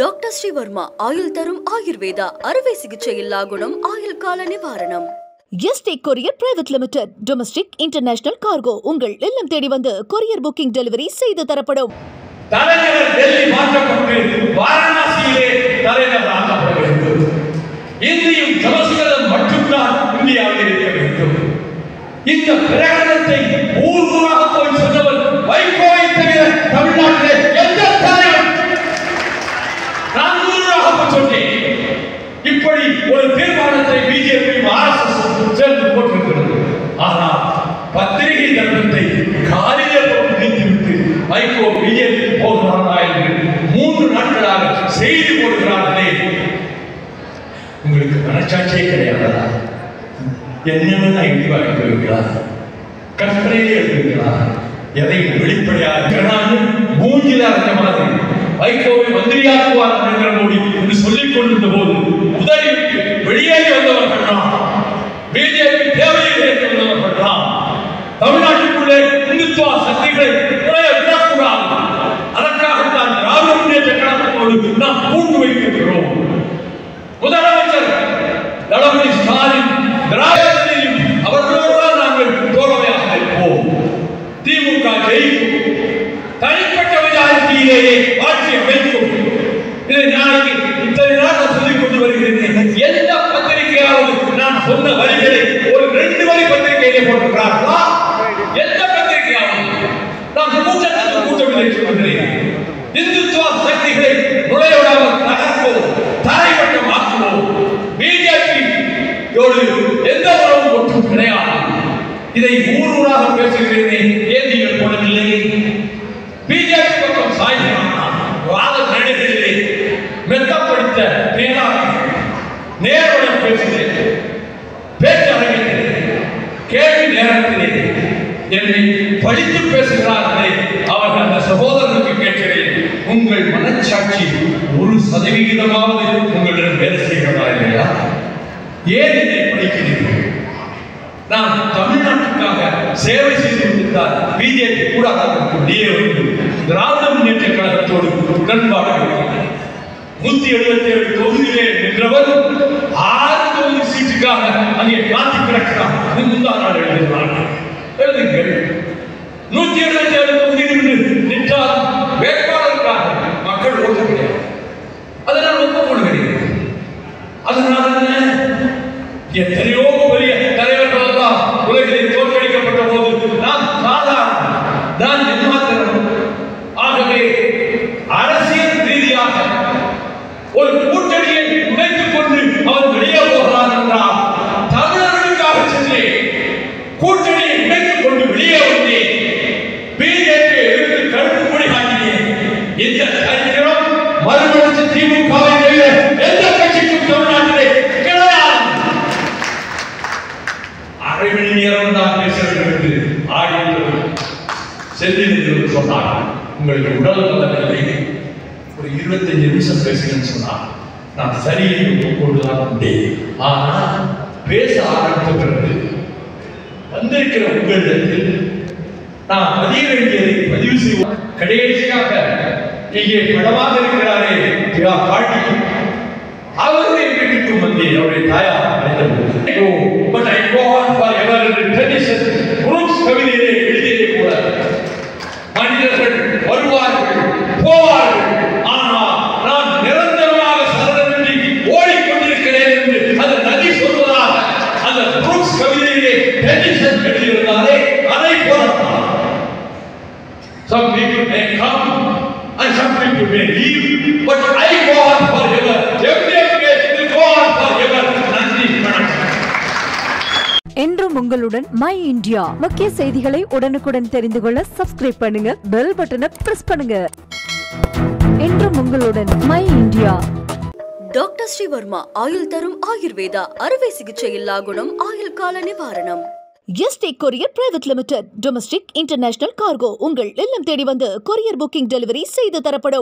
Doctor Sreevarma ஆயுள் தரும் ஆயுர்வேதா அறுவை சிகிச்சை இல்லா குணம் ஆயுள் கால நிவாரணம். Yesterday courier private limited domestic international cargo உங்கள் இல்லம் தேடி வந்து கொரியர் புக்கிங் டெலிவரி செய்து தரப்படும். தலைநகர் டெல்லி மாற்றப்பட்டு வாரணாசியிலே தலைநகர் ஆக்கப்பட வேண்டும். இந்தியும் சமஸ்கிருதம் மட்டும்தான் இந்தியாவில் இருக்க வேண்டும். இந்த பிரகடனத்தை ஊர்வலாக போய் சொன்னவர் வைகோவை தவிர தமிழ்நாட்டிலே எந்த தலைவர்? நான் ஊர்வலாக போய் சொன்னேன். இப்படி ஒரு தீர்மானத்தை பிஜேபி RSS சேர்ந்து போட்டிருக்கிறது. ஆனால் பத்திரிகை தர்மத்தை காலிலே போட்டு நீக்கிவிட்டு வைகோ பிஜேபி போகிறாரா என்று 3 நாட்களாக செய்தி போடுகிறார்களே. உங்களுக்கு மனச்சாட்சியே கிடையாதா? என்னென்ன எழுதிவாக்கிறார், கற்பனையே எழுதுகிறார். எதை வெளிப்படையாக மூஞ்சில அறிஞ்ச மாதிரி வைகோவை மந்திரியாக்குவார் நரேந்திர மோடி என்று சொல்லிக் கொண்டிருந்த போது உதவிக்கு வெளியேறி வந்தவர்கள் தான் பிஜேபி தேவையில்லை என்று வந்தவர்கள் தான் தமிழ்நாட்டுக்குள்ளே இந்துத்துவ சக்திகளை நுழைய விடக்கூடாது. அதற்காகத்தான் திராவிட முன்னேற்ற கழகத்தோடு நாம் கூட்டு வைத்திருக்கிறோம். முதலமைச்சர் தளபதி ஸ்டாலின் திராவிடத்தையும் அவர்களோடு நாங்கள் தோழமையாக இருப்போம். திமுக ஜெயிக்கும், தனிப்பட்ட மெஜாரிட்டியிலேயே ஆட்சி அமைக்கும். இதை நாளைக்கு இத்தனை நாள் சொல்லிக் கொண்டு வருகிறேன். எந்த பத்திரிகையாவது நான் சொன்ன வரிகளை ஒரு 2 வரி பத்திரிகையிலே போட்டிருக்கிறார்களா? எந்த பத்திரிகையாவது நான் கூட்டமில்லை சொல்கிறேன். இந்துத்துவ சக்திகளை நுழைவிடாமல் தகர்ப்போம், தரைமட்டமாக்குவோம். பிஜேபியோடு எந்த உறவும் ஒன்றும் கிடையாது. இதை ஊராக பேசுகிறேன். ஏன் நீங்கள் போடவில்லை? பிஜேபி பக்கம் சாய்கிறான். வாத நடிகளிலே மெத்தப்படுத்த நேருடன் பேசுகிறேன். பேச்சரங்கிலே கேள்வி நேரத்திலே என்னை படித்து பேசுகிறார்களே, அவர்கள் அந்த சகோதரனுக்கு கேட்கிறேன், உங்கள் மனச்சாட்சி 1% உங்களிடம் வேலை செய்கிறதா இல்லையா? ஏன் என்னை படிக்கிறீர்கள்? நான் தமிழ்நாட்டுக்காக சேவை செய்து கொண்டிருந்தால் பிஜேபி கூட அதற்கு வெளியே வந்து திராவிட முன்னேற்ற கழகத்தோடு உடன்பாடு 177 தொகுதியிலே நின்றவர் 6 தொகுதி சீட்டுக்காக அங்கே காந்தி கிடக்கிறார். முந்தா நாள் எழுதுகிறார்கள். எழுதுங்கள். 177 தொகுதியில் நின்றால் வேட்பாளருக்காக மக்கள் ஓட்டு கிடையாது. அதை நான் ஒப்புக்கொள்கிறேன். அதனால எத்தனையோ பெரிய தலைவர்கள் தான் உலகில் தோற்கடிக்கப்பட்ட போது நான் சாதாரண நான் எம்மாத்திரம். ஆகவே அரசியல் ரீதியாக ஒரு கூட்டணியை உடைத்துக் கொண்டு அவர் வெளியே போகிறார் என்றால் தமிழர்களுக்காக சென்று கூட்டணியை உடைத்துக் கொண்டு வெளியே வந்தேன். பிஜேபி எடுத்து கருப்பு கொடி காட்டினேன். இந்த சரித்திரம் மறுமலர்ச்சி திமுகவை தவிர எந்த கட்சிக்கும் தமிழ்நாட்டிலே கிடையாது. 1/2 மணி நேரம் தான் பேசுகிறது ஆடியோ செல்லில் சொன்னார். உங்களுக்கு உடல் நலனில்லை, ஒரு 25 நிமிஷம் பேசுங்கன்னு சொன்னார். நான் சரியை ஒப்புக்கொண்டுதான் வந்தேன். ஆனால் பேச ஆரம்பித்த பிறகு வந்திருக்கிற உங்களிடத்தில் நான் பதிய வேண்டியதை பதிவு செய்வோம். கடைசியாக இங்கே படமாக இருக்கிறாரே பாட்டி, அவருடைய வீட்டுக்கு வந்தேன். அவருடைய தாயார் கவிதையிலே எழுதியதை கூட மனிதர்கள் வருவார்கள் போவார்கள், ஆனால் நான் நிரந்தரமாக சரணமின்றி ஓடிக்கொண்டிருக்கிறேன் என்று அந்த நதி சொல்வதாக அந்த புரூக்ஸ் கவிதையிலே டென்னிசன் எழுதியிருந்தாரே, அதை போராட்டம். Some people may come and some people may leave, but I go on forever. FDFK will go on forever. நன்றி, வணக்கம். என்றும் உங்களுடன் மை இந்தியா. முக்கிய செய்திகளை உடனுக்குடன் தெரிந்து கொள்ள சப்ஸ்கிரைப் பண்ணுங்க, பெல் பட்டனை பிரஸ் பண்ணுங்க. என்றும் உங்களுடன் மை இந்தியா. டாக்டர் ஸ்ரீவர்மா ஆயுள் தரும் ஆயுர்வேதா அறுவை சிகிச்சை இல்லா குணம் ஆயுள் கால நிவாரணம். Yesterday courier private limited domestic international cargo உங்கள் இல்லம் தேடி வந்து கொரியர் புக்கிங் டெலிவரி செய்து தரப்படும்.